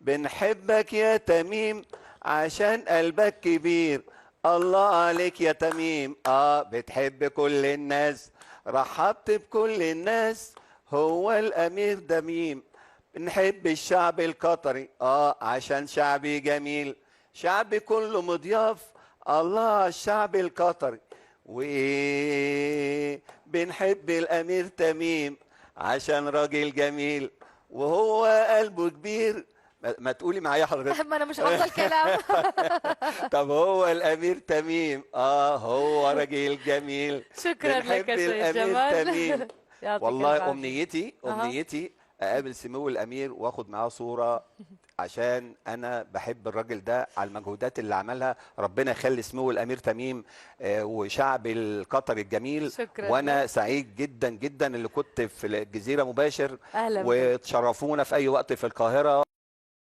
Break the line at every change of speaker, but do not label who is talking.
بنحبك يا تميم عشان قلبك كبير. الله عليك يا تميم، بتحب كل الناس، رحبت بكل الناس، هو الامير ده ميم. بنحب الشعب القطري عشان شعبي جميل، شعبي كله مضياف، الله على الشعب القطري. وايه بنحب الامير تميم عشان راجل جميل، وهو قلبه كبير. ما تقولي معايا حضرتك.
ما انا مش حافظه الكلام.
طب هو الامير تميم هو راجل جميل.
شكرا لك
بنحب
يا سيد
الامير
جمال.
تميم.
يعطيك الف
والله
عافيه. اها.
امنيتي اقابل سمو الامير واخد معاه صوره، عشان انا بحب الراجل ده على المجهودات اللي عملها. ربنا يخلي سمو الامير تميم وشعب القطري الجميل.
شكرا
وانا
لك.
سعيد جدا جدا اللي كنت في الجزيره مباشر،
اهلا بك.
وتشرفونا في اي وقت في القاهره.